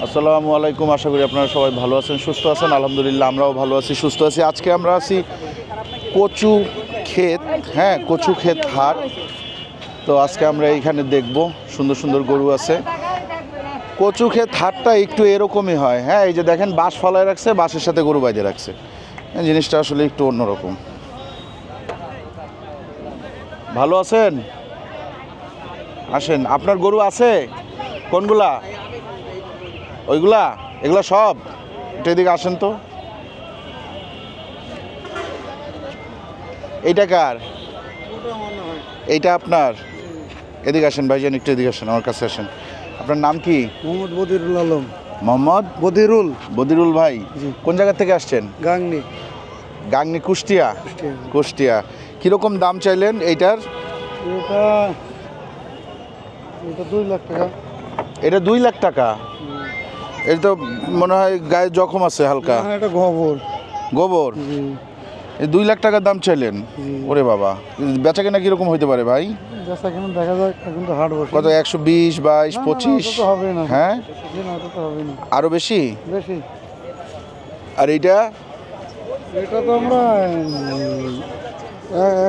আসসালামু আলাইকুম। আশা করি আপনারা সবাই ভালো আছেন, সুস্থ আছেন। আলহামদুলিল্লাহ আমরাও ভালো আছি, সুস্থ আছি। আজকে আমরা আছি কচু ক্ষেত, হ্যাঁ কচু ক্ষেত হাট। তো আজকে আমরা এইখানে দেখব সুন্দর সুন্দর গরু আছে। কচু ক্ষেত হাটটা একটু এরকমই হয়, হ্যাঁ এই যে দেখেন বাঁশ ফালায় রাখছে, বাঁশের সাথে গরু বাইধে রাখছে, জিনিসটা আসলে একটু অন্যরকম। ভালো আছেন? আসেন, আপনার গরু আছে কোনগুলা? ওইগুলা, এগুলা সব? এটা এদিকে আসেন তো। এইটা কার? এইটা আপনার? এদিকে আসেন ভাইজান, একটু এদিকে আসেন, আমার কাছে আসেন। আপনার নাম কি? মোহাম্মদ বদিরুল আলম। মোহাম্মদ বদিরুল। বদিরুল ভাই, জি। কোন জায়গা থেকে আসছেন? গাংনি। গাংনি, কুষ্টিয়া? কুষ্টিয়া। কুষ্টিয়া। কীরকম দাম চাইলেন এইটার? এটা এটা 2 লাখ টাকা। এটা 2 লাখ টাকা? এটা তো মনে হয় গায়ে জখম আছে হালকা। হ্যাঁ, এটা গোবর। গোবর? জি। এই 2 লাখ টাকার দাম চাইলেন? জি। ওরে বাবা, বেচা কেনা কীরকম হইতে পারে ভাই? যাচ্ছে এখন দেখা যাক, এখন তো হাট বসে। কত, 120, 22, 25? তো হবে না। হ্যাঁ, জি না, ওটা তো হবে না। আরও বেশি? বেশি। আর এইটা? এটা তো আমরা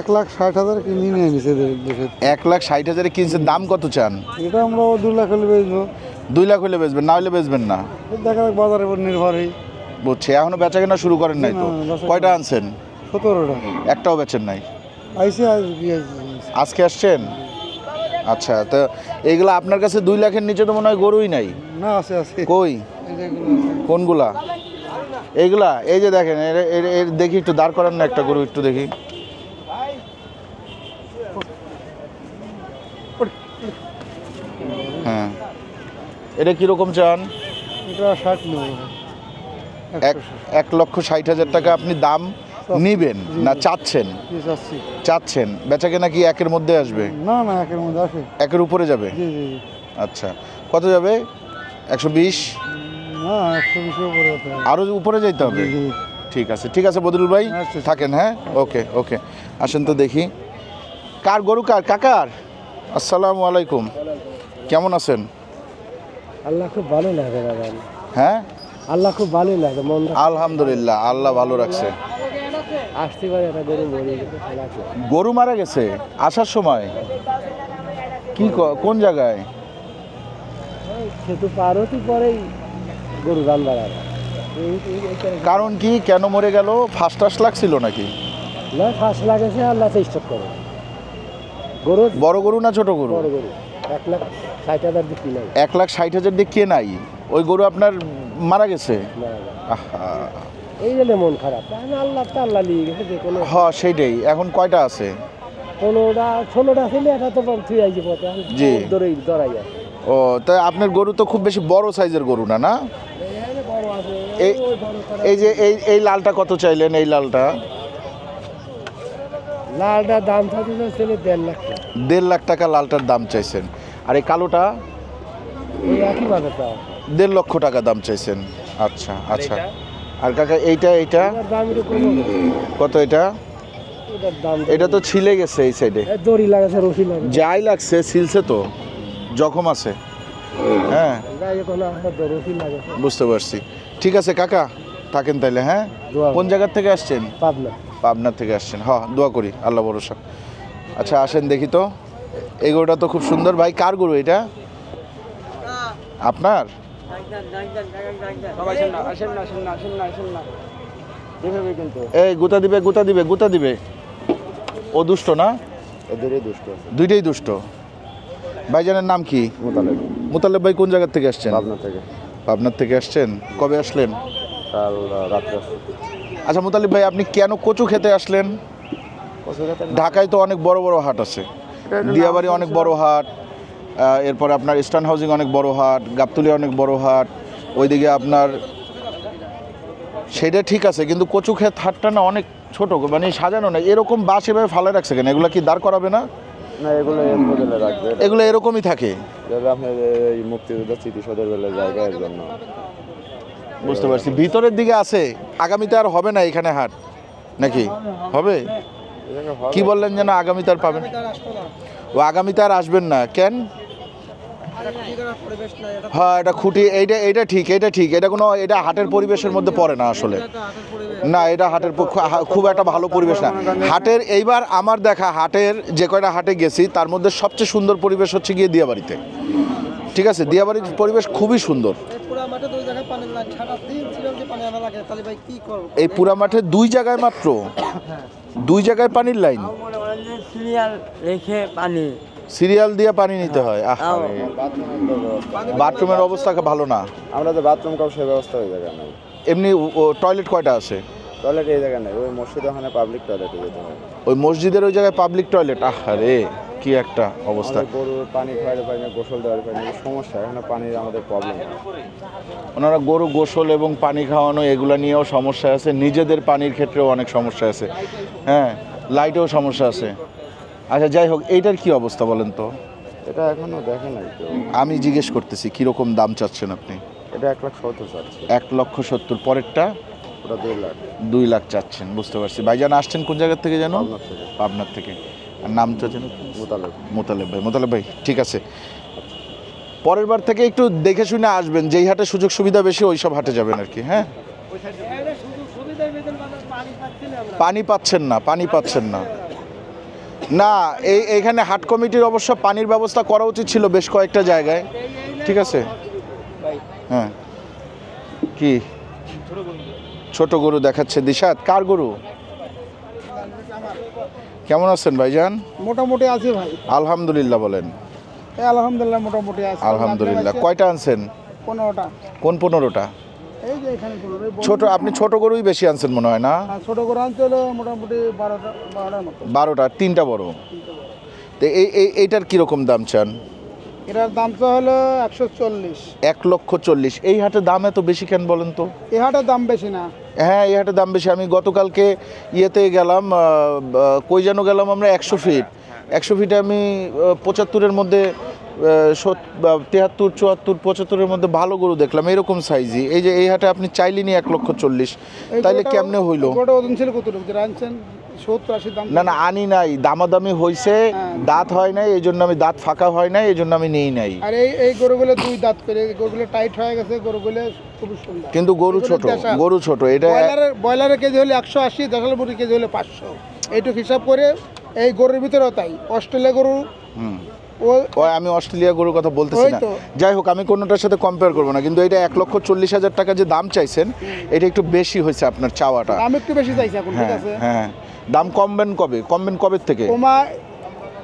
1,60,000 কিনে নিয়ে নিয়েছি দেশে। 1,60,000 কিনছেন, দাম কত চান? এটা আমরা 2 লাখ হলে বেচবো। 2 লাখ হলে বেচবেন, না হলে বেচবেন না? দেখা যাক, বাজারের উপর নির্ভরই। বুঝছি, এখনো বেচা কেনা শুরু করেন নাই তো? না, বেচা কেনা- কয়টা আনছেন? 17টা। একটাও বেচেন নাই? আইসি আজকে আসছেন? আচ্ছা, তো এইগুলা আপনার কাছে 2 লাখের নিচে তো মনে হয় গরুই নাই। না, আছে আছে। কই? এই যে এগুলো আছে। কোনগুলা? এইগুলা? এই যে দেখেন, এর দেখি একটু দাঁড় করান না একটা গরু, একটু দেখি। হ্যাঁ, এটা কীরকম চান? এটা 60 নেব। 1,60,000 টাকা আপনি দাম নিবেন না চাচ্ছেন? চাচ্ছেন। বেচা কেনা কি একের মধ্যে আসবে? না না, একের মধ্যে আসে। একের উপরে যাবে? জি জি জি। আচ্ছা, কত যাবে? 120? না, 120 উপরে হতে হবে। আরও উপরে যাইতে হবে? জি, জি। ঠিক আছে, ঠিক আছে বদরুল ভাই, আচ্ছা। থাকেন। হ্যাঁ, ওকে ওকে। আসেন তো দেখি কার গরু, কার? কাকার? আসসালামু আলাইকুম, কেমন আছেন? আল্লাহ খুব ভালো লাগে দাদা। হ্যাঁ, আল্লাহ খুব ভালো লাগে, মন আলহামদুলিল্লাহ, আল্লাহ ভালো রাখছে। আসতে পারে একটা গরু মরে গেছে। গরু মারা গেছে আসার সময়? কি কোন জায়গায়? সেতু পার হতে পরেই গরু রান বাড়ায়। কারণ কি, কেন মরে গেল? ফার্স্ট টাস লাগছিল নাকি? না, ফাঁস লাগেছে, আল্লাহ চেষ্টা করে। গরু বড় গরু না ছোট গরু? বড় গরু 1,60,000 বিক্রি নাই। 1,60,000 দিয়ে কে নাই? ওই গরু আপনার মারা গেছে? আহা, এই জন্য মন খারাপ। আল্লাহ তো আল্লাহ নিয়ে গেছে, যে কোনো হ্যাঁ সেইটাই। এখন কয়টা আছে? 16টা ছিল, এটা তো থুই আইছে পথে। জি। ধরাই যায়। ও, তাই আপনার গরু তো খুব বেশি বড় সাইজের গরু না? না, বড় আছে। এই- এই যে এই লালটা কত চাইলেন? এই লালটা লালটা দাম থাকে ছিল 1.5 লাখ টাকা। 1.5 লাখ টাকা লালটার দাম চাইছেন। আর এই কালোটা ওই একই বাজার দাম। 1.5 লক্ষ টাকা দাম চাইছেন। আচ্ছা আচ্ছা। আর কাকা এইটা এটার দাম একটু কম হবে। কত? এটা এটার দাম এটা তো ছিলে গেছে এই সাইডে, দড়ি লাগাছে, রশি লাগাছে। যাই লাগছে, ছিলছে তো, জখম আছে। হ্যাঁ, গায়ে কোনো রশি লাগাছে। বুঝতে পারছি। ঠিক আছে কাকা, থাকেন তাইলে। হ্যাঁ, দোয়া কোন জায়গার থেকে আসছেন? পাবনা। পাবনার থেকে আসছেন? হ্যাঁ, দোয়া করি, আল্লাহ ভরসা। আচ্ছা আসেন দেখি তো, এই গরুটা তো খুব সুন্দর। ভাই কার গরু এটা? আপনার? এই গুতা দিবে, গুতা দিবে, গুতা দিবে। ও দুষ্ট না? দুইটাই দুষ্ট। ভাইজানের নাম কি? মোতালেব ভাই কোন জায়গার থেকে আসছেন? পাবনা থেকে। পাবনার থেকে আসছেন। কবে আসলেন? কাল রাত্রে। আচ্ছা মোতালেব ভাই, আপনি কেন কচু খেতে আসলেন? ঢাকায় তো অনেক বড় বড় হাট আছে, দিয়াবাড়ি অনেক বড় হাট, এরপরে আপনার ইস্টার্ন হাউজিং অনেক বড় হাট, গাবতলী অনেক বড় হাট, ওইদিকে আপনার সেটা ঠিক আছে, কিন্তু কচু ক্ষেত হাটটা না অনেক ছোট, মানে সাজানো না। এরকম বাস এভাবে ফালে রাখছে কেন? এগুলো কি দাঁড় করাবে না? না, এগুলো এর বদলে রাখবে। এগুলো এরকমই থাকে? যাবে আপনার এই মুক্তিযুদ্ধ স্মৃতিসৌধের বেলা জায়গার জন্য। বুঝতে পারছি। ভিতরের দিকে আছে, আগামীতে আর হবে না এখানে হাট নাকি? হবে? কি বললেন যেন? আগামীতে আর পাবেন? ও আগামীতে আর আসবেন না কেন? হ্যাঁ এটা খুঁটি, এইটা ঠিক, এটা কোনো এটা হাটের পরিবেশের মধ্যে পড়ে না আসলে। না এটা হাটের খুব একটা ভালো পরিবেশ না হাটের। এইবার আমার দেখা হাটের যে কয়টা হাটে গেছি তার মধ্যে সবচেয়ে সুন্দর পরিবেশ হচ্ছে গিয়ে দিয়াবাড়িতে। ঠিক আছে, দিয়াবাড়ির পরিবেশ খুবই সুন্দর। এই পুরা মাঠে 2 জায়গায় মাত্র 2 জায়গায় পানির লাইন, সিরিয়াল রেখে পানি সিরিয়াল দিয়ে পানি নিতে হয়। বাথরুমের অবস্থা ভালো না। আমরা তো বাথরুম কাউ সে ব্যবস্থা ওই জায়গায় নাই। এমনি টয়লেট কয়টা আছে? টয়লেট এই জায়গায় নেই, ওই মসজিদ ওখানে পাবলিক টয়লেটে যেতে হয়। ওই মসজিদের ওই জায়গায় পাবলিক টয়লেট? আরে কি একটা অবস্থা। গরুর পানি খাওয়াতে পারি না, গোসল দেওয়ার পারি না, সমস্যা এখানে পানির আমাদের প্রবলেম। ওনারা গরু গোসল এবং পানি খাওয়ানো এগুলো নিয়েও সমস্যা আছে, নিজেদের পানির ক্ষেত্রেও অনেক সমস্যা আছে, হ্যাঁ লাইটেও সমস্যা আছে। আচ্ছা যাই হোক, এইটার কি অবস্থা বলেন তো? এটা এখনো দেখে নাই কেউ। আমি জিজ্ঞেস করতেছি কীরকম দাম চাচ্ছেন আপনি? এটা 1,70,000 চাচ্ছি। 1,70,000। পরেরটা? ওটা 2 লাখ। 2 লাখ চাচ্ছেন, বুঝতে পারছি। ভাইজান আসছেন কোন জায়গা থেকে যেন? আপনার থেকে। পাবনার থেকে। আর নামটা যেন? মোতালেব। মোতালেব ভাই, ঠিক আছে। পরের বার থেকে একটু দেখে শুনে আসবেন, যেই হাটে সুযোগ সুবিধা বেশি ওই সব হাটে যাবেন আর কি। হ্যাঁ পানি পাচ্ছেন না না এইখানে হাট কমিটির অবশ্য পানির ব্যবস্থা করা উচিত ছিল বেশ কয়েকটা জায়গায়। ঠিক আছে, হ্যাঁ কি ছোট গরু দেখাচ্ছে দিশাত? কার গরু? কেমন আছেন ভাইজান? মোটামুটি আছে ভাই, আলহামদুলিল্লাহ বলেন। আলহামদুলিল্লাহ মোটামুটি আছে। আলহামদুলিল্লাহ। কয়টা আনছেন? 15টা। কোন 15টা? এই যে এখানে ছোট, আপনি ছোট গরুই বেশি আনছেন মনে হয় না? ছোট গরু আনতে হলো মোটামুটি 12টার মতো। 12টা, 3টা বড়। তো এইটার কিরকম দাম চান? এটার দাম তো হলো 140। 1,40,000। এই হাটে দাম এত বেশি কেন বলেন তো? এই হাটের দাম বেশি না। হ্যাঁ এই হাটে দাম বেশি। আমি গতকালকে ইয়েতে গেলাম, কই যেন গেলাম আমরা, 100 ফিট। 100 ফিটে আমি 75-এর মধ্যে 73, 74, 75-এর মধ্যে ভালো গরু দেখলাম এরকম সাইজই। এই যে এই হাটে আপনি চাইলেনি 1,40,000, তাইলে কেমনে হইলো? ওজন ছিল কতটুকু যেটা আনছেন? 70-80 দাম। না আনি নাই, দামাদামি হয়েছে, দাঁত হয় নাই, এই জন্য আমি দাঁত ফাঁকা হয় নাই, এই জন্য আমি নেই নাই। আর এই গরুগুলো 2 দাঁত করে, গরুগুলো টাইট হয়ে গেছে, গরুগুলো খুব সুন্দর। কিন্তু গরু ছোট। এটা ব্রয়লারের কেজি হলে 180, দেশাল মুরগির কেজি হলে 500। এইটুকু হিসাব করে এই গরুর ভিতরেও তাই। অস্ট্রেলিয়া গরু, আমি অস্ট্রেলিয়া গরুর কথা বলতেছি না। যাই হোক, আমি কোনোটার সাথে কম্পেয়ার করবো না, কিন্তু এটা 1,40,000 টাকা যে দাম চাইছেন এটা একটু বেশি হয়েছে আপনার চাওয়াটা। দাম একটু বেশি চাইছে এখন। ঠিক আছে, হ্যাঁ দাম কমবেন কবে থেকে?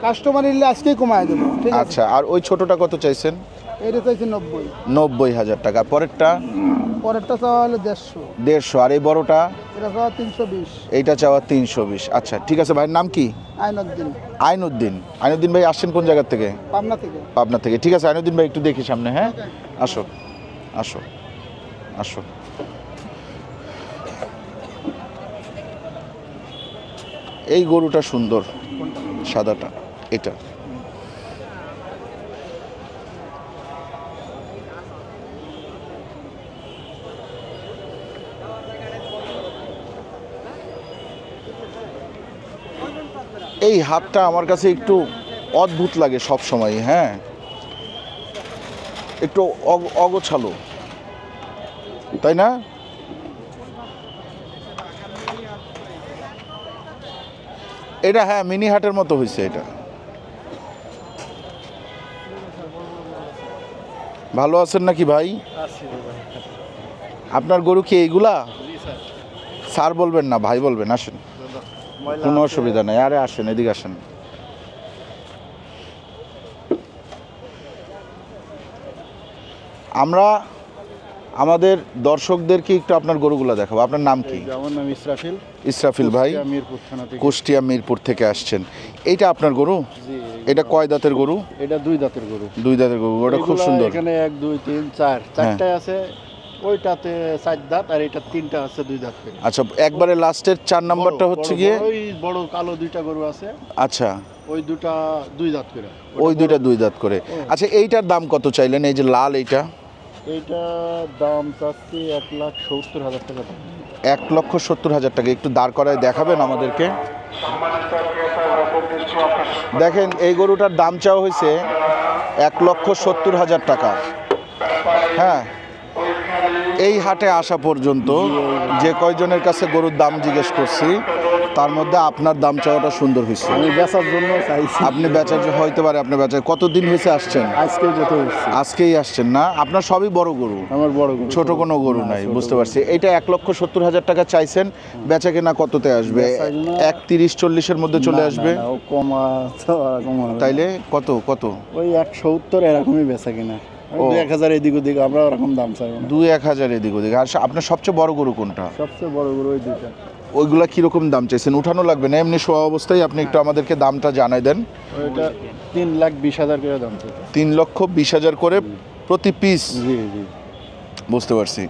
কাস্টমার নিলে আজকেই কমায় দেবো। ঠিক আছে। আচ্ছা, আর ওই ছোটটা কত চাইছেন? এটা চাইছে 90,000 টাকা। পরেরটা চাওয়া হলো 150। আর এই বড়টা? এটা চাওয়া 320। এইটা চাওয়া 320। আচ্ছা ঠিক আছে। ভাইয়ের নাম কি? আইনুদ্দিন ভাই আসছেন কোন জায়গা থেকে? পাবনা থেকে। ঠিক আছে আইনুদ্দিন ভাই, একটু দেখি সামনে। হ্যাঁ আসো। এই গরুটা সুন্দর, সাদাটা। এটা এই হাতটা আমার কাছে একটু অদ্ভুত লাগে সব সময়। হ্যাঁ একটু অগোছালো, তাই না? এটা হ্যাঁ মিনি হাটের মতো হয়েছে। এটা ভালো আছেন নাকি ভাই? আপনার গরু কি এইগুলা? স্যার বলবেন না, ভাই বলবেন। আসেন, কোনো অসুবিধা নেই। আরে আসেন, এদিকে আসেন। আমরা আমাদের দর্শকদেরকে একটু আপনার গরুগুলো দেখাবো। আপনার নাম কি? আমার নাম ইসরাফিল ভাই, কুষ্টিয়া মিরপুর থেকে আসছেন। এইটা আপনার গরু? এটা কয় দাঁতের গরু? এটা 2 দাঁতের গরু। 2 দাঁতের গরু, ওটা খুব সুন্দর। এখানে 1 2 3 4 চারটায় আছে, ওইটাতে 4 দাঁত, আর এটা 3টা আছে 2 দাঁত করে। আচ্ছা, একবারে লাস্টের 4 নাম্বারটা হচ্ছে গিয়ে ওই বড় কালো 2টা গরু আছে। আচ্ছা, ওই 2টা 2 দাঁত করে। ওই 2টা 2 দাঁত করে। আচ্ছা, এইটার দাম কত চাইলেন? এই যে লাল এইটা? এইটা দাম চাচ্ছি 1,70,000 টাকা। 1,70,000 টাকা। একটু দাঁড় করায় দেখাবেন আমাদেরকে? দেখেন এই গরুটার দাম চাওয়া হয়েছে 1,70,000 টাকা। হ্যাঁ, এই হাটে আসা পর্যন্ত যে কয়জনের কাছে গরুর দাম জিজ্ঞেস করছি তার মধ্যে আপনার দাম চাওয়াটা সুন্দর হয়েছে। আমি বেচার জন্য চাইছি। আপনি বেচার হইতে পারে, আপনি বেচার কতদিন হয়েছে আসছেন? আজকে যেতে হচ্ছে। আজকেই আসছেন না? আপনার সবই বড় গরু, আমার বড় গরু, ছোট কোনো গরু না, নাই, ছোট বুঝতে গরু। পারছি। এটা 1,70,000 টাকা চাইছেন, বেচা কেনা কততে আসবে? বেচা কেনা- 1,30-40-এর মধ্যে চলে না, আসবে। না, ও কমা তো আর কমা হবে না। তাইলে কত কত? ওই 170 এরকমই বেচা কিনা। ও। 2-1000 এদিক ওদিক, আমরা ওরকম দাম চাইবো না। 2-1,000 এদিক ওদিক। আর আপনার সবচেয়ে বড় গরু কোনটা? সবচেয়ে বড় গরু ওই দুইটা। ওইগুলা কিরকম দাম চাইছেন? উঠানো লাগবে না, এমনি শোয়া অবস্থায় আপনি একটু আমাদেরকে দামটা জানাই দেন। ওইটা 3,20,000 করে দাম চাইছে। 3,20,000 করে প্রতি পিস। জি জি। বুঝতে পারছি।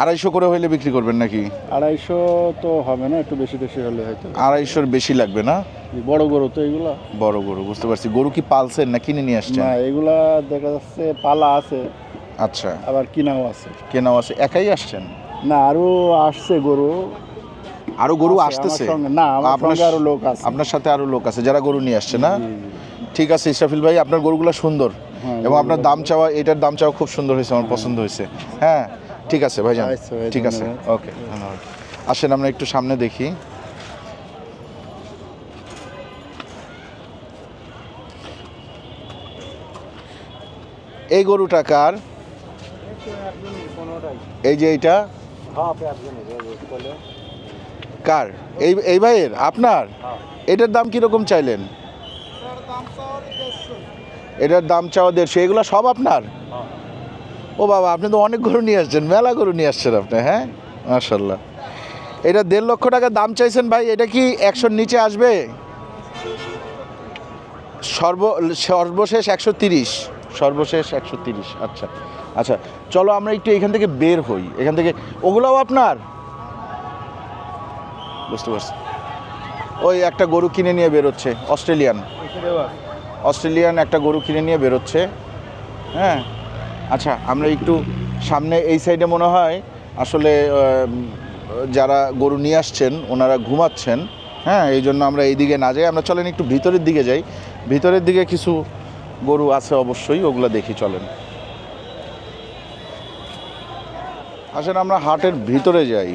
250 করে হইলে বিক্রি করবেন নাকি? 250 তো হবে না, একটু বেশি বেশি হলে হয়তো। 250-র বেশি লাগবে না? বড় গরু তো এগুলা। বড় গরু, বুঝতে পারছি। গরু কি পালছেন না কিনে নিয়ে আসছেন? না, এগুলা দেখা যাচ্ছে পালা আছে, আচ্ছা, আবার কিনাও আছে। কেনাও আছে। একাই আসছেন? না, আরো আসছে গরু। আরো গরু আছে, আসতেছে? আমার সঙ্গে- না, আমার আপনার সঙ্গে আরো লোক আছে। আপনার সাথে আরো লোক আছে যারা গরু নিয়ে আসছে না? জি, জি। ঠিক আছে ইসরাফিল ভাই, আপনার গরুগুলো সুন্দর হ্যাঁ, এবং আপনার দাম চাওয়া, এটার দাম চাওয়া খুব সুন্দর হয়েছে, আমার পছন্দ হয়েছে। হ্যাঁ, ঠিক আছে ভাইজান, আচ্ছা ভাই, ঠিক আছে, ধন্যবাদ। ওকে, ধন্যবাদ। আসেন আমরা একটু সামনে দেখি। এই গরুটা কার? এই যে এইটা কার? এই ভাইয়ের? আপনার? এটার দাম কিরকম চাইলেন? এটার দাম চাওয়া 150। এগুলো সব আপনার? ও বাবা, আপনি তো অনেক গরু নিয়ে আসছেন, মেলা গরু নিয়ে আসছেন আপনি। হ্যাঁ, মাশাল্লাহ। এটা 1.5 লক্ষ টাকা দাম চাইছেন ভাই, এটা কি 100-র নিচে আসবে? সর্বশেষ 130। সর্বশেষ 130। আচ্ছা আচ্ছা, চলো আমরা একটু এখান থেকে বের হই। এখান থেকে ওগুলাও আপনার? বুঝতে পারছি। ওই একটা গরু কিনে নিয়ে বেরোচ্ছে, অস্ট্রেলিয়ান একটা গরু কিনে নিয়ে বেরোচ্ছে। হ্যাঁ, আচ্ছা, আমরা একটু সামনে এই সাইডে মনে হয় আসলে যারা গরু নিয়ে আসছেন ওনারা ঘুমাচ্ছেন। হ্যাঁ, এই জন্য আমরা এই দিকে না যাই, আমরা চলেন একটু ভিতরের দিকে যাই। ভিতরের দিকে কিছু গরু আছে অবশ্যই, ওগুলো দেখি, চলেন। আসেন আমরা হাটের ভিতরে যাই।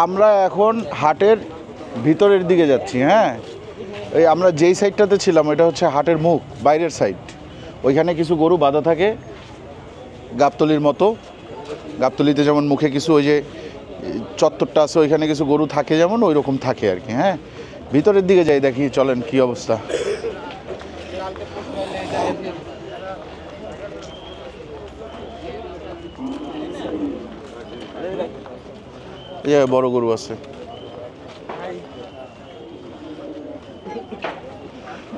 আমরা এখন হাটের ভিতরের দিকে যাচ্ছি। হ্যাঁ, এই আমরা যেই সাইডটাতে ছিলাম ওইটা হচ্ছে হাটের মুখ, বাইরের সাইড। ওইখানে কিছু গরু বাঁধা থাকে গাবতলির মতো। গাবতলিতে যেমন মুখে কিছু ওই যে চত্বরটা আছে, ওইখানে কিছু গরু থাকে যেমন, ওই রকম থাকে আর কি। হ্যাঁ, ভিতরের দিকে যাই, দেখি, চলেন কি অবস্থা। এই যে বড় গরু আছে।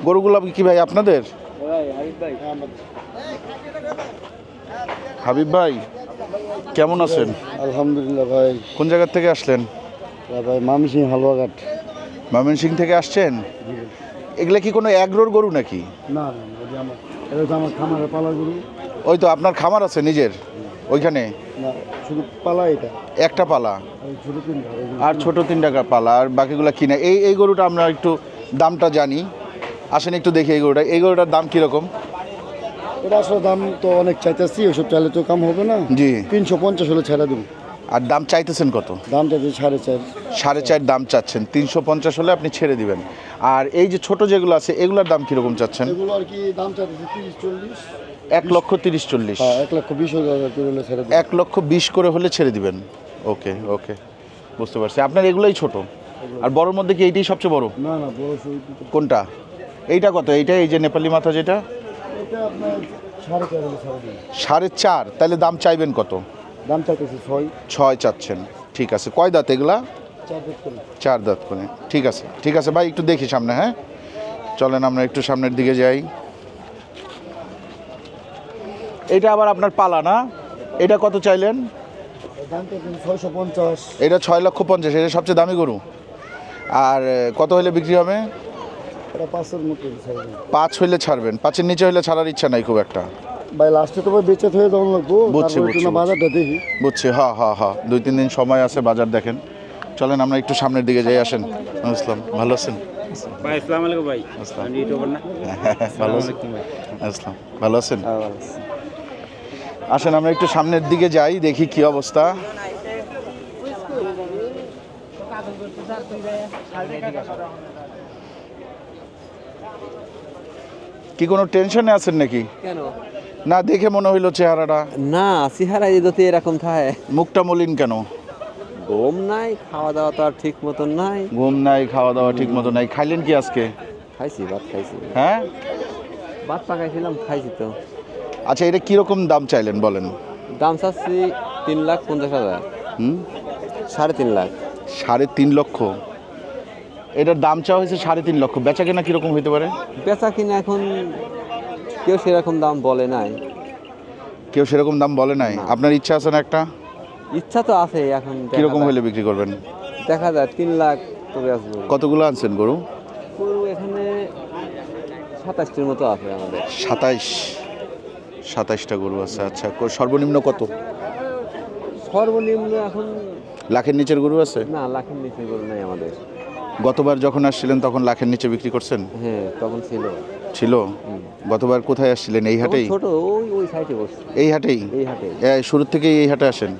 গরুগুলো কি ভাই আপনাদের? হাবিব ভাই, কেমন আছেন? আলহামদুলিল্লাহ ভাই। কোন জায়গা থেকে আসলেন? ভাই মামিসিং হালুয়াঘাট। ময়মনসিংহ থেকে আসছেন? এগুলা কি কোনো এগ্রোর গরু নাকি? না, এটা তো আমার খামারে পালা গরু। ওই তো আপনার খামার আছে নিজের ওইখানে? না, শুধু পালা এটা। একটা পালা ছোট তিনটা। আর ছোট 3 টাকার পালা, আর বাকিগুলো কিনা। এই গরুটা আমরা একটু দামটা জানি। আসেন একটু দেখি এই গরুটার দাম কীরকম। এটা আসলে দাম তো অনেক চাইতেছি, ওইসব চাইলে তো কাম হবে না। জি। 350 হলে ছেড়ে দেবো। আর দাম চাইতেছেন কত? দাম চাইছে 4.5। 4.5 দাম চাচ্ছেন, 350 হলে আপনি ছেড়ে দিবেন। আর এই যে ছোট যেগুলো আছে এগুলোর দাম কীরকম চাচ্ছেন? এগুলো আর কি দাম চাইতেছে 30-40। 1,30,40। হ্যাঁ, 1,20,000 করে হলে ছেড়ে দেবো। 1,20,000 করে হলে ছেড়ে দিবেন। ওকে ওকে, বুঝতে পারছি। আপনার এগুলোই ছোট, আর বড়োর মধ্যে কি এইটাই সবচেয়ে বড়? না না, বড় সরু। কোনটা? এইটা কত? এইটা এই যে নেপালি মাথা যেটা? এটা আপনার 4.5 হলে ছেড়ে দেবো। 4.5। তাহলে দাম চাইবেন কত? দাম চাইতেছে 6। 6 চাচ্ছেন, ঠিক আছে। কয় দাঁত এগুলা? 4 দাঁত করে। 4 দাঁত করে, ঠিক আছে ঠিক আছে ভাই, একটু দেখি সামনে। হ্যাঁ, চলেন আমরা একটু সামনের দিকে যাই। এটা আবার আপনার পালা না? এটা কত চাইলেন? দাম চাইতেছে 650। এটা 6,50,000। এটা সবচেয়ে দামি গরু। আর কত হলে বিক্রি হবে? এটা 5-এর মতো 5 হইলে ছাড়বেন, 5-এর নিচে হইলে ছাড়ার ইচ্ছা নাই খুব একটা। ভাই লাস্টে তো বেচে হয়ে যাওয়ার লাগবো। বুঝছি, তারপরে বুঝছি, একটু না বাজারটা দেখি। বুঝছি, হ্যাঁ হ্যাঁ হ্যাঁ, 2-3 দিন সময় আছে, বাজার দেখেন। চলেন আমরা একটু সামনের দিকে যাই, আসেন। আসসালাম, ভালো আছেন? ভাই আসসালামু আলাইকুম ভাই। আসসালাম। আমি ইউটিউবার না। ভালো আছেন? আসসালাম, ভালো আছেন? আসেন আমরা একটু সামনের দিকে যাই, দেখি কি অবস্থা। কি কোনো টেনশনে আছেন নাকি? কেন না, দেখে মনে হইলো চেহারাটা। না, চেহারা যদি এরকম থাকে, মুখটা মলিন কেন? ঘুম নাই, খাওয়া দাওয়া তো আর ঠিক মতন নাই। ঘুম নাই, খাওয়া দাওয়া ঠিক মতো নাই। খাইলেন কি আজকে? খাইছি, ভাত খাইছি, হ্যাঁ, ভাত পাকাইছিলাম, খাইছি তো। আচ্ছা, এটা কিরকম দাম চাইলেন বলেন? দাম চাচ্ছি 3,50,000। হুম, 3.5 লাখ। 3.5 লক্ষ। এটার দাম চাওয়া হয়েছে 3.5 লক্ষ। বেচা কেনা কিরকম হইতে পারে? বেচা কিনা এখন কেউ সেরকম দাম বলে নাই। কেউ সেরকম দাম বলে নাই? আপনার ইচ্ছা আছে না একটা? ইচ্ছা তো আছে, এখন দেখা কিরকম যাক। হইলে বিক্রি করবেন? দেখা যায় 3 লাখ তো বেচবো। কতগুলো আনছেন গরু? গরু এখানে 27টির মতো আছে আমাদের। 27টা গরু আছে। আচ্ছা, সর্বনিম্ন কত? সর্বনিম্ন এখন লাখের নিচের গরু আছে? না, লাখের নিচে গরু নাই আমাদের। গতবার যখন আসছিলেন তখন লাখের নিচে বিক্রি করছেন? হ্যাঁ, তখন ছিল। গতবার কোথায় আসছিলেন? এই হাটেই? ছোট ওই সাইডে বসছে। এই হাটেই? এই হাটে শুরুর থেকেই এই হাটে আসেন?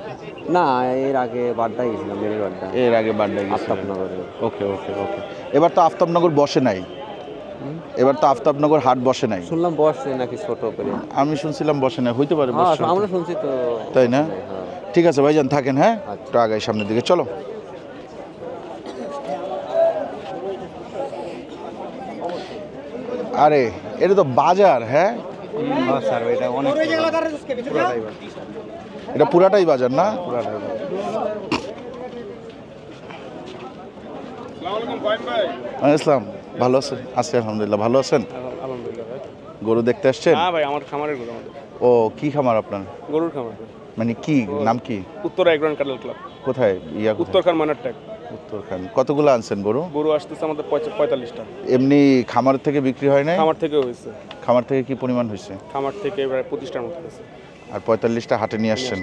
না, এর আগে বাড্ডায় গেছিলাম, মেরের বাড্ডা, এর আগে বাড্ডায় গেছিলেন? আফতাবনগরে। ওকে ওকে ওকে। এবার তো আফতাবনগর বসে নাই, এবার তো আফতাবনগর হাট বসে নাই। শুনলাম বসছে নাকি ছোট করে। আমি শুনছিলাম বসে নাই, হইতে পারে হ্যাঁ, বসে। আমরা শুনছি তো। তাই না? হ্যাঁ। ঠিক আছে ভাইজান, থাকেন। হ্যাঁ, আচ্ছা। একটু আগাই সামনের দিকে চলো। আরে এটা তো বাজার। হ্যাঁ, এটা পুরাটাই বাজার না? ইসলাম, ভালো আছেন? আছি আলহামদুলিল্লাহ, ভালো আছেন? গরু দেখতে আসছেন? হ্যাঁ ভাই, আমার খামারের গরু আমাদের। ও, কি খামার আপনার? গরুর খামার। মানে কি নাম কি? উত্তর এগ্রন ক্যাটল ক্লাব। কোথায়? উত্তরখান মানার ট্যাগ। উত্তরখান। কতগুলো আনছেন গরু? গরু আসতেছে আমাদের 45টা। এমনি খামার থেকে বিক্রি হয় নাই? খামার থেকে হয়েছে। খামার থেকে কি পরিমাণ হয়েছে? খামার থেকে প্রায় 25টার মতো হয়েছে। আর 45টা হাটে নিয়ে আসছেন?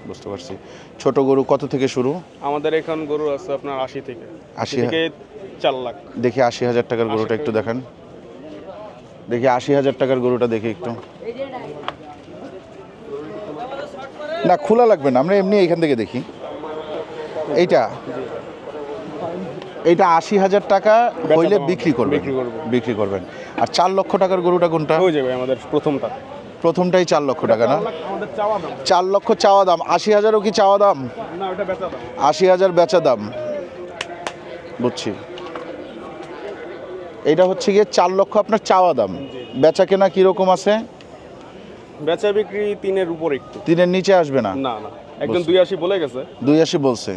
বুঝতে পারছি। ছোট গরু কত থেকে শুরু? আমাদের এখন গরু আছে আপনার 80 থেকে 80 থেকে 4 লাখ। দেখি 80,000 টাকার গরুটা একটু দেখান। দেখি 80,000 টাকার গরুটা দেখি একটু। না, খোলা লাগবে না, আমরা এমনি এইখান থেকে দেখি। এইটা 80,000 টাকা হইলে বিক্রি করবেন? বিক্রি করবেন। আর 4 লক্ষ টাকার গরুটা কোনটা? হয়ে যাবে আমাদের প্রথমটা। প্রথমটাই 4 লক্ষ টাকা না? আমাদের চাওয়া দাম। 4 লক্ষ চাওয়া দাম। 80,000ও কি চাওয়া দাম? না, ওটা বেচা দাম। 80,000 বেচা দাম। বুঝছি। এইটা হচ্ছে গিয়ে 4 লক্ষ আপনার চাওয়া দাম। বেচা কেনা কিরকম আছে? বেচা বিক্রি 3-এর উপর একটু। 3-এর নিচে আসবে না? না না, একদম 82 বলে গেছে। 82 বলছে?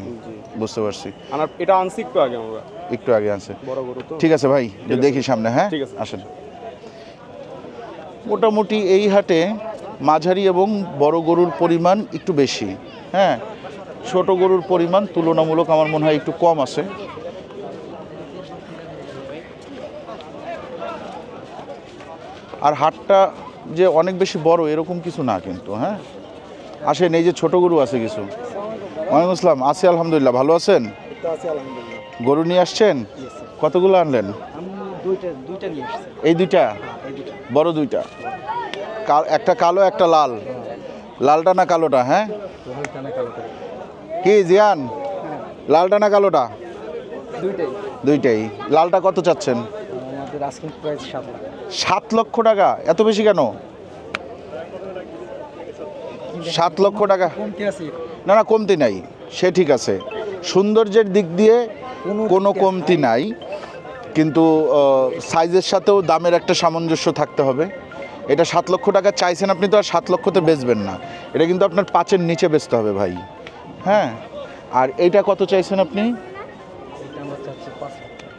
বুঝতে পারছি। আর এটা আনছি একটু আগে আমরা। একটু আগে আছে। বড় গরু তো। ঠিক আছে ভাই, দেখি সামনে। হ্যাঁ, ঠিক আছে। আসেন। মোটামুটি এই হাটে মাঝারি এবং বড় গরুর পরিমাণ একটু বেশি। হ্যাঁ, ছোট গরুর পরিমাণ তুলনামূলক আমার মনে হয় একটু কম আছে। আর হাটটা যে অনেক বেশি বড় এরকম কিছু না কিন্তু। হ্যাঁ, আসেন, এই যে ছোট গরু আছে কিছু। ওয়ালাইকুম আসসালাম। আছি আলহামদুলিল্লাহ, ভালো আছেন? গরু নিয়ে আসছেন? কতগুলো আনলেন? এই দুইটা? বড় দুইটা? একটা কালো একটা লাল। লালটা না কালোটা? হ্যাঁ, কি জিয়ান, লালটা না কালোটা? দুইটাই। লালটা কত চাচ্ছেন? 7 লক্ষ টাকা। এত বেশি কেন? 7 লক্ষ টাকা? না না, কমতি নাই, সে ঠিক আছে। সৌন্দর্যের দিক দিয়ে কোনো কমতি নাই, কিন্তু সাইজের সাথেও দামের একটা সামঞ্জস্য থাকতে হবে। এটা 7 লক্ষ টাকা চাইছেন আপনি, তো আর 7 লক্ষতে বেচবেন না। এটা কিন্তু আপনার 5-এর নিচে বেচতে হবে ভাই। হ্যাঁ, আর এইটা কত চাইছেন আপনি?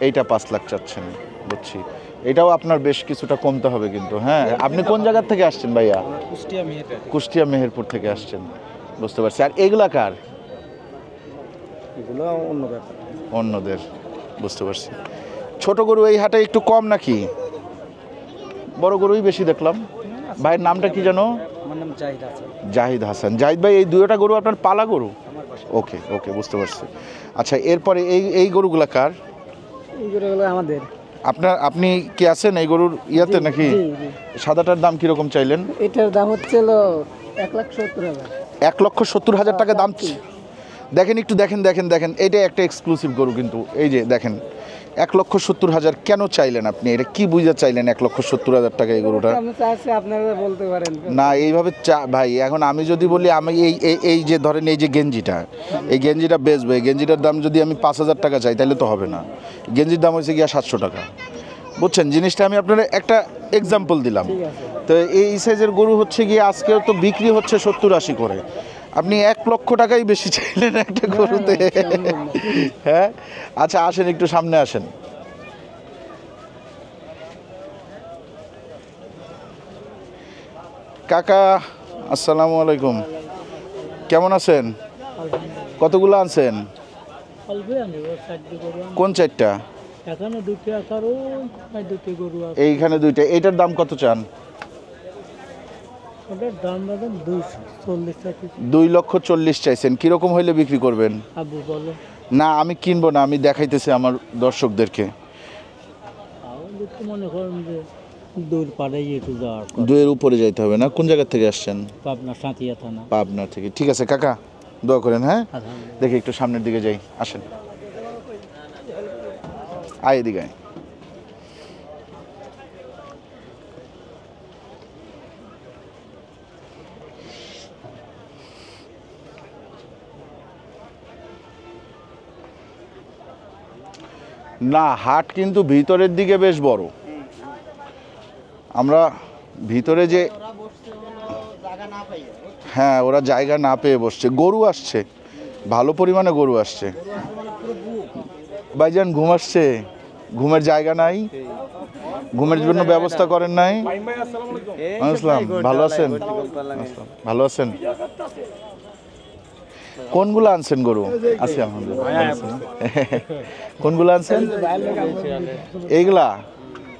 এইটা 5 লাখ চাচ্ছেন। বুঝছি। এটাও আপনার বেশ কিছুটা কমতে হবে কিন্তু। হ্যাঁ, আপনি কোন জায়গার থেকে আসছেন ভাইয়া? কুষ্টিয়া মেহেরপুর থেকে আসছেন। বুঝতে পারছি। আর এগুলা কার? এগুলো অন্য ব্যাপার। অন্যদের। বুঝতে পারছি। ছোট গরু এই হাটে একটু কম নাকি? বড় গরুই বেশি দেখলাম। ভাইয়ের নামটা কি জানো? আমার নাম জাহিদ হাসান। জাহিদ হাসান। জাহিদ ভাই, এই দুইটা গরু আপনার পালা গরু? ওকে ওকে, বুঝতে পারছি। আচ্ছা, এরপরে এই গরুগুলা কার? এইগুলো হলো আমাদের। আপনি কি আছেন এই গরুর ইয়াতে নাকি? সাদাটার দাম কিরকম চাইলেন? এটার দাম হচ্ছিল 1,70,000। 1,70,000 টাকা দাম। দেখেন একটু, দেখেন, এটা একটা এক্সক্লুসিভ গরু কিন্তু। এই যে দেখেন, 1,70,000 কেন চাইলেন আপনি? এটা কি বুঝতে চাইলেন 1,70,000 টাকা এই গরুটা? আমি চাচ্ছি আপনারা বলতে পারেন। না, এইভাবে ভাই, এখন আমি যদি বলি আমি এই যে ধরেন এই যে গেঞ্জিটা বেচবো, এই গেঞ্জিটার দাম যদি আমি 5,000 টাকা চাই তাহলে তো হবে না। গেঞ্জির দাম হয়েছে গিয়া 700 টাকা। বুঝছেন জিনিসটা? আমি আপনার একটা এক্সাম্পল দিলাম। তো এই সাইজের গরু হচ্ছে গিয়ে আজকেও তো বিক্রি হচ্ছে 70-80 করে। আপনি 1,00,000 টাকাই বেশি চাইলেন একটা গরুতে। হ্যাঁ, আচ্ছা আসেন, একটু সামনে আসেন। কাকা, আসসালামু আলাইকুম, কেমন আছেন? কতগুলো আনছেন? কোন 4টা? এইখানে 2টা। এইটার দাম কত চান? 2,40,000 চাইছেন। কিরকম হইলে বিক্রি করবেন? না, আমি কিনবো না, আমি দেখাইতেছি আমার দর্শকদেরকে। দুয়ের উপরে যাইতে হবে না? কোন জায়গা থেকে আসছেন? পাবনা থেকে। ঠিক আছে কাকা, দোয়া করেন। হ্যাঁ, দেখি একটু সামনের দিকে যাই। আসেন, আয় এদিকে আয়। না, হাট কিন্তু ভিতরের দিকে বেশ বড়। আমরা ভিতরে যে, হ্যাঁ, ওরা জায়গা না পেয়ে বসছে। গরু আসছে, ভালো পরিমাণে গরু আসছে। ভাইজান, ঘুম আসছে? ঘুমের জায়গা নাই? ঘুমের জন্য ব্যবস্থা করেন নাই? আসসালাম, ভালো আছেন? ভালো আছেন? কোনগুলো আনছেন গরু? আছে আলহামদুলিল্লাহ। কোনগুলো আনছেন? এইগুলা।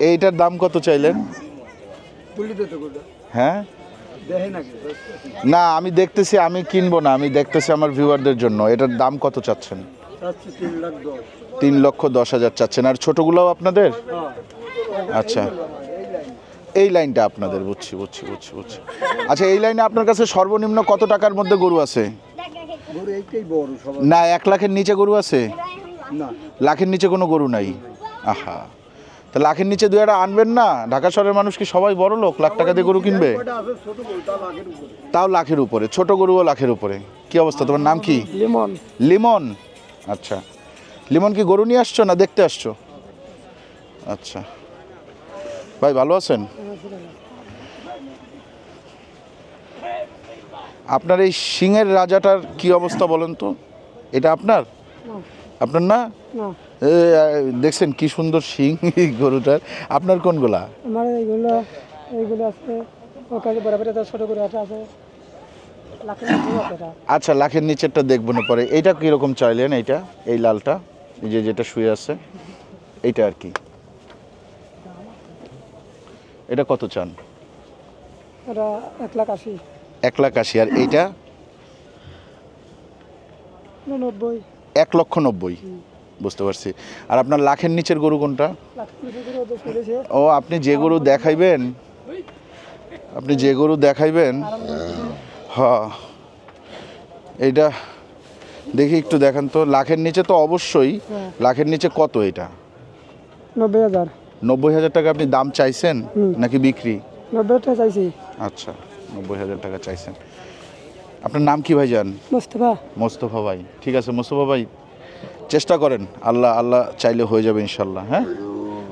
এইটার দাম কত চাইলেন? হ্যাঁ, না আমি দেখতেছি, আমি কিনবো না, আমি দেখতেছি আমার ভিউয়ারদের জন্য। এটার দাম কত চাচ্ছেন? 3,10,000 চাচ্ছেন। আর ছোটগুলোও আপনাদের? আচ্ছা, এই লাইনটা আপনাদের। বুঝছি। আচ্ছা, এই লাইনে আপনার কাছে সর্বনিম্ন কত টাকার মধ্যে গরু আছে? না, 1,00,000-এর নিচে গরু আছে? লাখের নিচে কোনো গরু নাই? আহা, তা লাখের নিচে 2-একটা আনবেন না? ঢাকা শহরের মানুষ কি সবাই বড় লোক? লাখ টাকা দিয়ে গরু কিনবে? তাও লাখের উপরে। ছোট গরুও লাখের উপরে। কি অবস্থা? তোমার নাম কি? লিমন। আচ্ছা, লিমন কি গরু নিয়ে আসছো না দেখতে আসছো? আচ্ছা ভাই, ভালো আছেন? আপনার এই সিংহের রাজাটার কি অবস্থা বলেন তো? এটা আপনার? আপনার না? দেখছেন কি সুন্দর সিং গরুটার। আপনার কোনগুলা? আমার এইগুলো আছে, ওখানে বরাবর ছোট করে আছে। আচ্ছা, লাখের নিচেরটা দেখবো না পরে। এইটা কিরকম চাইলেন? এইটা, এই লালটা, এই যে যেটা শুয়ে আছে, এইটা আর কি, এটা কত চান? 1,80,000। 1,80,000। আর এইটা? 90। 1,90,000। বুঝতে পারছি। আর আপনার লাখের নিচের গরু কোনটা? ও, আপনি যে গরু দেখাইবেন, হ্যাঁ, এইটা দেখি একটু দেখান তো। লাখের নিচে তো অবশ্যই। লাখের নিচে কত এটা? 90,000। 90,000 টাকা আপনি দাম চাইছেন নাকি বিক্রি? 90 চাইছি। আচ্ছা, 90,000 টাকা চাইছেন। আপনার নাম কি ভাইজান? মোস্তফা ভাই। ঠিক আছে মোস্তফা ভাই, চেষ্টা করেন। আল্লাহ চাইলে হয়ে যাবে ইনশাল্লাহ। হ্যাঁ,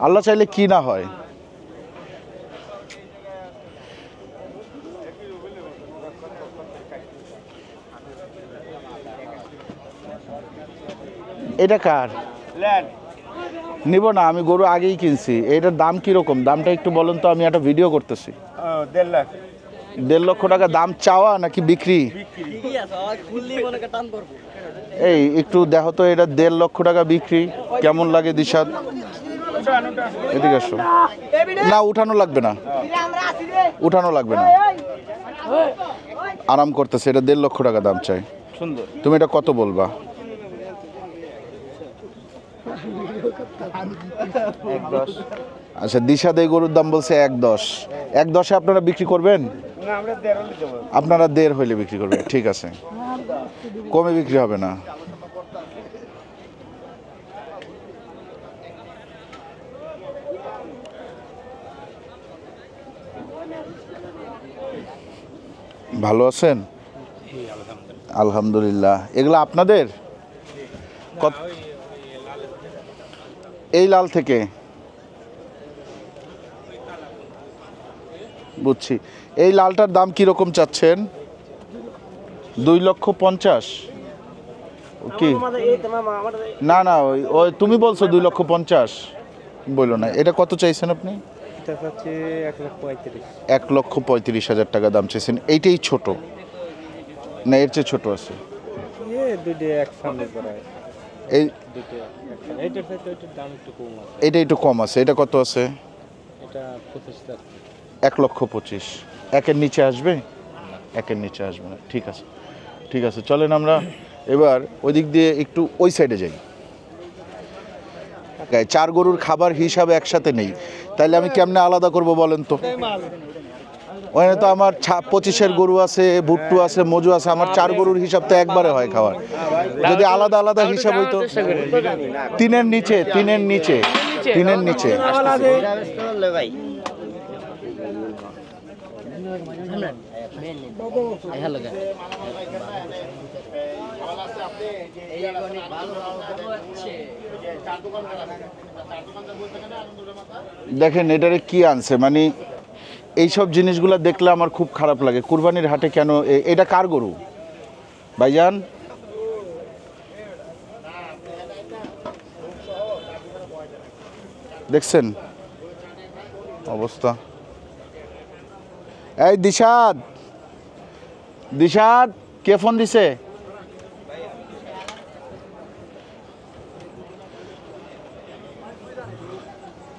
আল্লাহ চাইলে কি না হয়। এটা কার? নিব না, আমি গরু আগেই কিনছি। এটার দাম কিরকম? দামটা একটু বলেন তো, আমি একটা ভিডিও করতেছি। 1.5 লক্ষ টাকা দাম চাওয়া নাকি বিক্রি? এই একটু দেখো তো, এটা 1.5 লক্ষ টাকা বিক্রি। কেমন লাগে দিশাদ? এদিকে আসো। না উঠানো লাগবে না, উঠানো লাগবে না, আরাম করতেছে। এটা 1.5 লক্ষ টাকা দাম চাই। সুন্দর। তুমি এটা কত বলবা? 1.10। আচ্ছা, দিশা দেই গরুর দাম বলছে 1.10। 1.10-এ আপনারা বিক্রি করবেন? আপনারা 1.5 হইলে বিক্রি করবেন, ঠিক আছে, কমে বিক্রি হবে না। ভালো আছেন? আলহামদুলিল্লাহ। এগুলো আপনাদের? এই লাল থেকে বুঝছি। এই লালটার দাম কিরকম চাচ্ছেন? 2,50,000। কি না না, ওই ওই তুমি বলছো 2,50,000, বললো না। এটা কত চাইছেন আপনি? এটা হচ্ছে 1,35,000। 1,35,000 টাকা দাম চাইছেন। এইটাই ছোট না এর চেয়ে ছোট আছে? দুইটা এক সামনে করায়, এই দুইটা এইটার সাথে ওইটার দাম একটু কম আছে। এটা একটু কম আছে। এটা কত আছে? এটা 25,000। 1,25,000। একের নিচে আসবে? একের নিচে আসবে না, ঠিক আছে, ঠিক আছে। চলেন আমরা এবার ওই দিক দিয়ে একটু ওই সাইডে যাই। 4 গরুর খাবার হিসাবে একসাথে নেই, তাইলে আমি কেমনে আলাদা করব বলেন তো? ওখানে তো আমার 25-এর গরু আছে, ভুট্টু আছে, মজু আছে। আমার 4 গরুর হিসাব তো একবারে হয় খাওয়ার। যদি আলাদা আলাদা হিসাব হইতো 3-এর নিচে, 3-এর নিচে, 3-এর নিচে। দেখেন এটারে কি আনছে, মানে এইসব জিনিসগুলো দেখলে আমার খুব খারাপ লাগে। কুরবানির হাটে কেন এটা কার গরু ভাইজান? দেখছেন অবস্থা? এই দিশাদ, দিশাদ কে ফোন দিছে?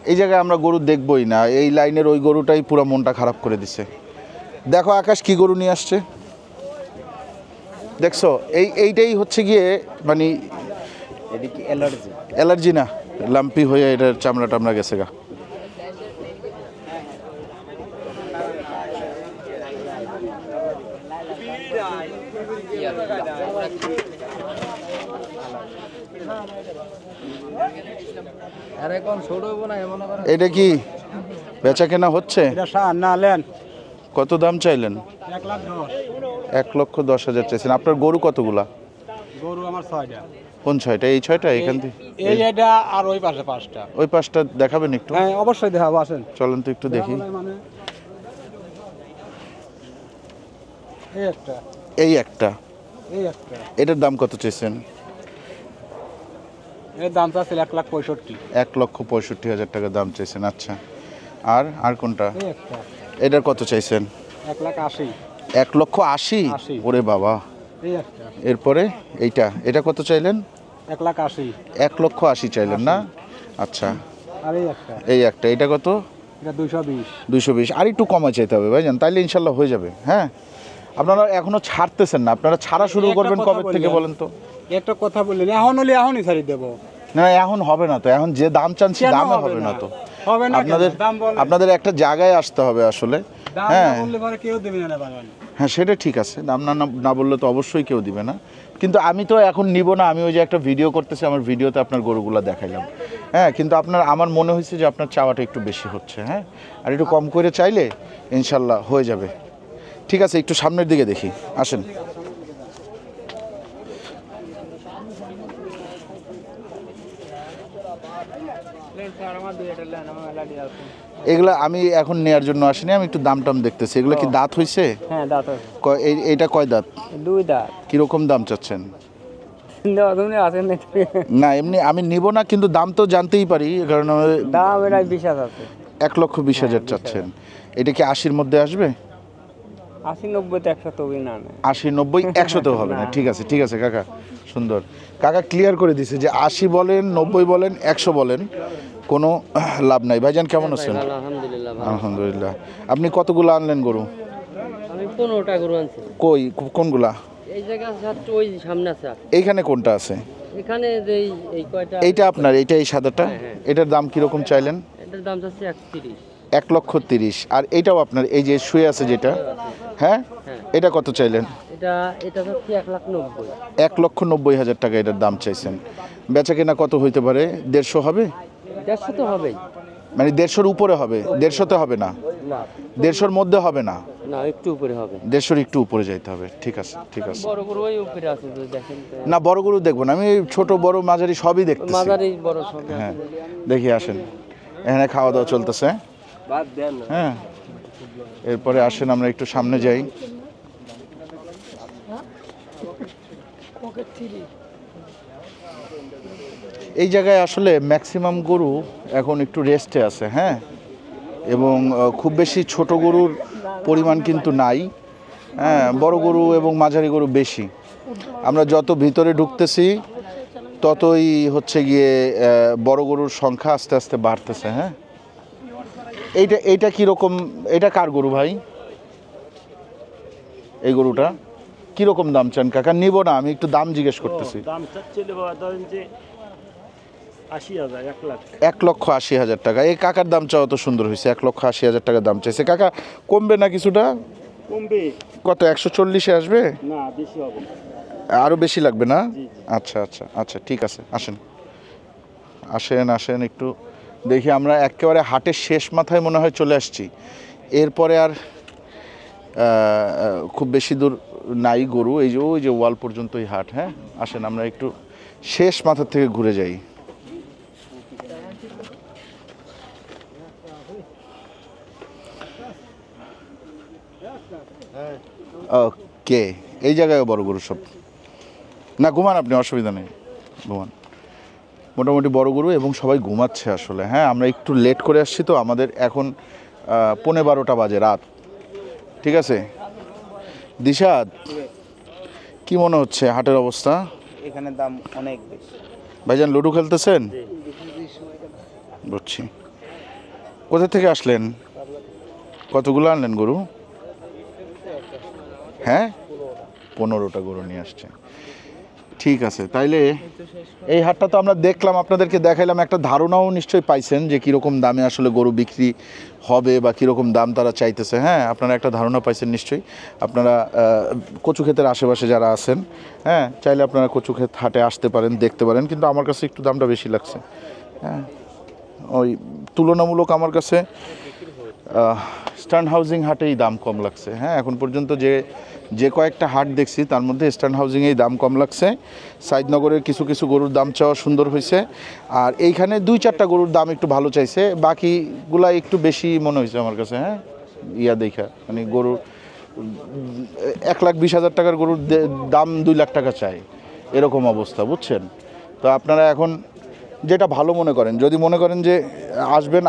এই জায়গায় আমরা গরু দেখবই না। এই লাইনের ওই গরুটাই পুরো মনটা খারাপ করে দিছে। দেখো আকাশ কি গরু নিয়ে আসছে, দেখছো? এইটাই হচ্ছে গিয়ে মানে এদিকে অ্যালার্জি। অ্যালার্জি না, লাম্পি হয়ে এটার চামড়া টামড়া গেছে গা। এটা কি বেচা কেনা হচ্ছে? কত দাম চাইলেন? 1,10,000 চাইছেন। আপনার গরু কতগুলা? গরু আমার 6টা। কোন 6টা? এই 6টা এখান থেকে? এইটা আর ওই পাশে 5টা। ওই 5টা দেখাবেন একটু? হ্যাঁ অবশ্যই দেখাবো, আসেন। চলেন তো একটু দেখি। মানে এই একটা, এই একটা, এই একটা। এটার দাম কত চাইছেন? এর দাম চাচ্ছিল 1,65,000। 1,65,000 টাকা দাম চাইছেন। আচ্ছা, আর কোনটা? এই একটা, এটার কত চাইছেন? 1,80,000। 1,80,000? 80 ওরে বাবা। এই একটা, এরপরে এটা কত চাইলেন? 1,80,000। 1,80,000 চাইলেন না? আচ্ছা, আর এই একটা, এই একটা, এটা কত? এটা 220। 220। আর একটু কমা চাইতে হবে ভাইজান, তাইলে ইনশাল্লাহ হয়ে যাবে। হ্যাঁ, আপনারা এখনো ছাড়তেছেন না। আপনারা ছাড়া শুরু করবেন কবে থেকে বলেন তো? একটা কথা বললেন, এখন হলে এখনই ছাড়ি দেবো। না এখন হবে না তো, এখন যে দাম চাচ্ছি কেন দামে হবে হবে না না? তো। হবে না কেন? আপনাদের দাম বলেন। আপনাদের একটা জায়গায় আসতে হবে আসলে। দাম হ্যাঁ না বললে পরে কেউ দেবে না বাগান। হ্যাঁ, সেটা ঠিক আছে। দাম না বললে তো অবশ্যই কেউ দিবে না। কিন্তু আমি তো এখন নিব না। আমি ওই যে একটা ভিডিও করতেছি, আমার ভিডিওতে আপনার গরুগুলো দেখাইলাম। হ্যাঁ, কিন্তু আমার মনে হয়েছে যে আপনার চাওয়াটা একটু বেশি হচ্ছে। হ্যাঁ, আর একটু কম করে চাইলে ইনশাল্লাহ হয়ে যাবে। ঠিক আছে, একটু সামনের দিকে দেখি, আসেন। এগুলা আমি এখন নেয়ার জন্য আসিনি, আমি একটু দাম টাম দেখতেছি। এগুলো কি দাঁত হইছে? হ্যাঁ দাঁত আছে। এইটা কয় দাঁত? 2 দাঁত। কিরকম দাম চাচ্ছেন? আছেন না এমনি আমি নিব না, কিন্তু দাম তো জানতেই পারি, কারণ দাম এটা 20,000 আছে। 1,20,000 চাচ্ছেন। এটা কি 80-র মধ্যে আসবে? 80-90 তে 100 তবে না না 80-90 100তেও হবে না। ঠিক আছে কাকা, সুন্দর। কাকা ক্লিয়ার করে দিছে যে 80 বলেন, 90 বলেন, 100 বলেন, কোনো লাভ নাই। ভাইজান কেমন আছেন? আলহামদুলিল্লাহ ভালো। আলহামদুলিল্লাহ। আপনি কতগুলো আনলেন গরু? আমি 15টা গরু আনছি। কই কোনগুলা? এই জায়গা আছে ওই সামনে আছে। এইখানে কোনটা আছে? এখানে যে এই কয়টা এইটা আপনার, এইটা এই সাদাটা? এটার দাম কিরকম চাইলেন? এটার দাম যাচ্ছে 31। 1,30,000। আর এইটাও আপনার, এই যে শুয়ে আছে যেটা, হ্যাঁ, এটা কত চাইলেন? এটা যাচ্ছে 1,90,000। 1,90,000 টাকা এটার দাম চাইছেন। বেচা কেনা কত হইতে পারে? 150 হবে? 150 তো হবেই। মানে 150-র উপরে হবে? 150-তে হবে না? না 150-র মধ্যে হবে না? না, একটু উপরে হবে। 150-র একটু উপরে যাইতে হবে। ঠিক আছে। বড় গরু ওই উপরে আছে, যদি দেখেন তো। না, বড় গরু দেখবো না আমি, ছোট বড় মাঝারি সবই দেখতেছি। মাঝারি বড় সব হ্যাঁ, আছে। দেখি আসেন। এখানে খাওয়া দাওয়া চলতেছে। বাদ দেন না। হ্যাঁ, এরপরে আসেন আমরা একটু সামনে যাই। এই জায়গায় আসলে ম্যাক্সিমাম গরু এখন একটু রেস্টে আছে। হ্যাঁ, এবং খুব বেশি ছোট গরুর পরিমাণ কিন্তু নাই। হ্যাঁ, বড় গরু এবং মাঝারি গরু বেশি। আমরা যত ভিতরে ঢুকতেছি ততই হচ্ছে গিয়ে বড় গরুর সংখ্যা আস্তে আস্তে বাড়তেছে। হ্যাঁ, এইটা কীরকম? এটা কার গরু ভাই? এই গরুটা কীরকম দাম চান কাকা? নিব না, আমি একটু দাম জিজ্ঞেস করতেছি। দাম চাচ্ছিল ধরেন যে 80,000, 1 লাখ। 1,80,000 টাকা। এই কাকার দাম চাওয়া তো সুন্দর হয়েছে, 1,80,000 টাকা দাম চাইছে। কাকা কমবে না কিছুটা? কমবে কত, 140-এ আসবে? না, বেশি হবে। আরও বেশি লাগবে না? আচ্ছা, ঠিক আছে। আসেন একটু দেখি। আমরা একেবারে হাটের শেষ মাথায় মনে হয় চলে আসছি। এরপরে আর খুব বেশি দূর নাই গরু। ওই যে ওয়াল পর্যন্তই হাট। হ্যাঁ, আসেন আমরা একটু শেষ মাথার থেকে ঘুরে যাই। ওকে, এই জায়গায় বড় গরু সব না? ঘুমান আপনি, অসুবিধা নেই, ঘুমান। মোটামুটি বড় গরু এবং সবাই ঘুমাচ্ছে আসলে। হ্যাঁ, আমরা একটু লেট করে আসছি তো, আমাদের এখন 11:15 বাজে রাত। ঠিক আছে দিশাদ, কি মনে হচ্ছে হাটের অবস্থা? এখানে দাম অনেক বেশি। ভাইজান লুডো খেলতেছেন? বুঝছি। কোথা থেকে আসলেন? কতগুলো আনলেন গরু? হ্যাঁ, 15টা গরু নিয়ে আসছে। ঠিক আছে, তাইলে এই হাটটা তো আমরা দেখলাম, আপনাদেরকে দেখাইলাম, একটা ধারণাও নিশ্চয়ই পাইছেন যে কীরকম দামে আসলে গরু বিক্রি হবে বা কীরকম দাম তারা চাইতেছে। হ্যাঁ, আপনারা একটা ধারণা পাইছেন নিশ্চয়ই। আপনারা কচু ক্ষেতের আশেপাশে যারা আছেন, হ্যাঁ, চাইলে আপনারা কচু ক্ষেত হাটে আসতে পারেন, দেখতে পারেন। কিন্তু আমার কাছে একটু দামটা বেশি লাগছে। হ্যাঁ, ওই তুলনামূলক আমার কাছে স্টার্ন হাউজিং হাটেই দাম কম লাগছে। হ্যাঁ, এখন পর্যন্ত যে কয়েকটা হাট দেখছি তার মধ্যে স্টার্ন হাউজিংয়েই দাম কম লাগছে। সাইদনগরের কিছু গরুর দাম চাওয়া সুন্দর হয়েছে। আর এইখানে 2-4টা গরুর দাম একটু ভালো চাইছে, বাকিগুলা একটু বেশি মনে হয়েছে আমার কাছে। হ্যাঁ, দেখা মানে গরুর 1,20,000 টাকার গরুর দাম 2 লাখ টাকা চাই, এরকম অবস্থা, বুঝছেন? তো আপনারা এখন যেটা ভালো মনে করেন, যদি মনে করেন যে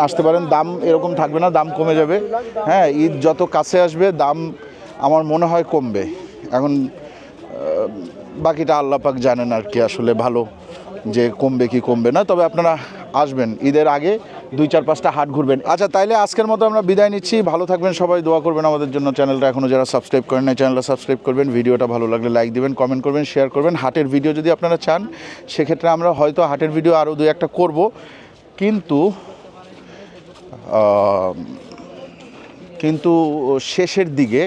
আসতে পারেন, দাম এরকম থাকবে না, দাম কমে যাবে। হ্যাঁ, ঈদ যত কাছে আসবে দাম আমার মনে হয় কমবে। এখন বাকিটা আল্লাহ পাক জানেন আর কি, আসলে ভালো যে কমবে কি কমবে না। তবে আপনারা আসবেন ঈদের আগে, 2-4-5টা হাট ঘুরবেন। আচ্ছা, তাইলে আজকের মতো আমরা বিদায় নিচ্ছি। ভালো থাকবেন সবাই, দোয়া করবেন আমাদের জন্য। চ্যানেলটা এখনও যারা সাবস্ক্রাইব করেন না, চ্যানেলটা সাবস্ক্রাইব করবেন। ভিডিওটা ভালো লাগলে লাইক দিবেন, কমেন্ট করবেন, শেয়ার করবেন। হাটের ভিডিও যদি আপনারা চান, সেক্ষেত্রে আমরা হয়তো হাটের ভিডিও আরও 2-1টা করব, কিন্তু শেষের দিকে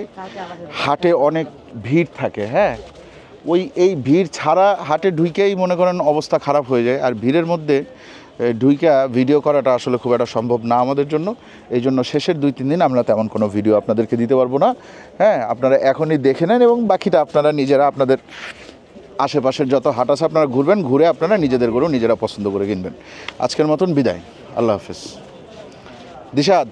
হাটে অনেক ভিড় থাকে। হ্যাঁ, এই ভিড় ছাড়া হাটে ঢুকেই মনে করেন অবস্থা খারাপ হয়ে যায়। আর ভিড়ের মধ্যে ঢুইকা ভিডিও করাটা আসলে খুব একটা সম্ভব না আমাদের জন্য। এই জন্য শেষের 2-3 দিন আমরা তেমন কোনো ভিডিও আপনাদেরকে দিতে পারবো না। হ্যাঁ, আপনারা এখনই দেখে নেন এবং বাকিটা আপনারা নিজেরা আপনাদের আশেপাশের যত হাট আছে আপনারা ঘুরবেন, ঘুরে আপনারা নিজেদের গরু নিজেরা পছন্দ করে কিনবেন। আজকের মতন বিদায়, আল্লাহ হাফেজ। দিশাদ।